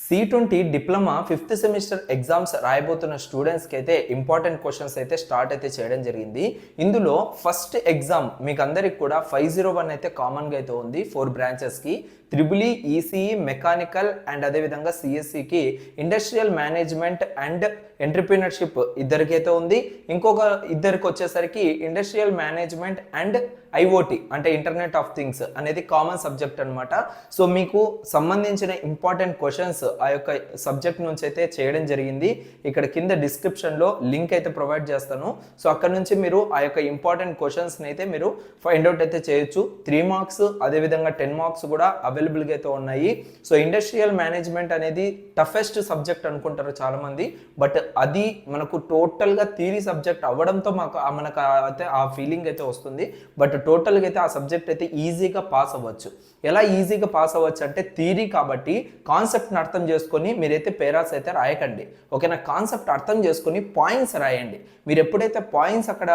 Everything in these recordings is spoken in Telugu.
C20 diploma 5th semester exams రాయబోతున్న స్టూడెంట్స్కి అయితే ఇంపార్టెంట్ క్వశ్చన్స్ అయితే స్టార్ట్ అయితే చేయడం జరిగింది. ఇందులో ఫస్ట్ ఎగ్జామ్ మీకు అందరికి కూడా 501 అయితే కామన్గా అయితే ఉంది 4 బ్రాంచెస్కి. త్రిబుల్ ఈసీఈ మెకానికల్ అండ్ అదేవిధంగా సిఎస్సికి ఇండస్ట్రియల్ మేనేజ్మెంట్ అండ్ ఎంటర్ప్రీనర్షిప్ ఇద్దరికైతే ఉంది. ఇంకొక ఇద్దరికి వచ్చేసరికి ఇండస్ట్రియల్ మేనేజ్మెంట్ అండ్ ఐఓటీ అంటే ఇంటర్నెట్ ఆఫ్ థింగ్స్ అనేది కామన్ సబ్జెక్ట్ అనమాట. సో మీకు సంబంధించిన ఇంపార్టెంట్ క్వశ్చన్స్ ఆ యొక్క సబ్జెక్ట్ నుంచి అయితే చేయడం జరిగింది. ఇక్కడ కింద డిస్క్రిప్షన్లో లింక్ అయితే ప్రొవైడ్ చేస్తాను. సో అక్కడ నుంచి మీరు ఆ యొక్క ఇంపార్టెంట్ క్వశ్చన్స్ని అయితే మీరు ఫైండ్ అవుట్ అయితే చేయొచ్చు. 3 మార్క్స్ అదేవిధంగా 10 మార్క్స్ కూడా అవైలబుల్గా అయితే ఉన్నాయి. సో ఇండస్ట్రియల్ మేనేజ్మెంట్ అనేది టఫెస్ట్ సబ్జెక్ట్ అనుకుంటారు చాలామంది, బట్ అది మనకు టోటల్గా థియరీ సబ్జెక్ట్ అవ్వడంతో మనకు అయితే ఆ ఫీలింగ్ అయితే వస్తుంది. బట్ టోటల్గా అయితే ఆ సబ్జెక్ట్ అయితే ఈజీగా పాస్ అవ్వచ్చు. ఎలా ఈజీగా పాస్ అవ్వచ్చు అంటే థియరీ కాబట్టి కాన్సెప్ట్ని అర్థం చేసుకొని మీరైతే పేరాస్ అయితే రాయకండి, ఓకేనా. కాన్సెప్ట్ అర్థం చేసుకొని పాయింట్స్ రాయండి. మీరు ఎప్పుడైతే పాయింట్స్ అక్కడ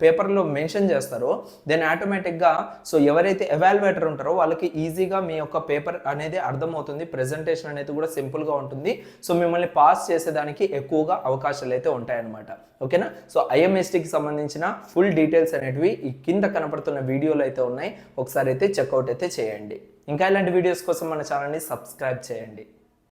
పేపర్లో మెన్షన్ చేస్తారో దెన్ ఆటోమేటిక్గా సో ఎవరైతే ఎవాల్యుయేటర్ ఉంటారో వాళ్ళకి ఈజీగా మీ యొక్క పేపర్ అనేది అర్థమవుతుంది. ప్రెజెంటేషన్ అనేది కూడా సింపుల్గా ఉంటుంది. సో మిమ్మల్ని పాస్ చేసేదానికి ఎక్కువగా అవకాశాలు అయితే ఉంటాయన్నమాట, ఓకేనా. సో ఐఎంఎస్టీకి సంబంధించిన ఫుల్ డీటెయిల్స్ అనేటివి ఈ కింద కనపడుతున్న వీడియోలు అయితే ఉన్నాయి. ఒకసారి అయితే చెక్అవుట్ అయితే చేయండి. ఇంకా ఇలాంటి వీడియోస్ కోసం మన ఛానల్ని సబ్స్క్రైబ్ చేయండి.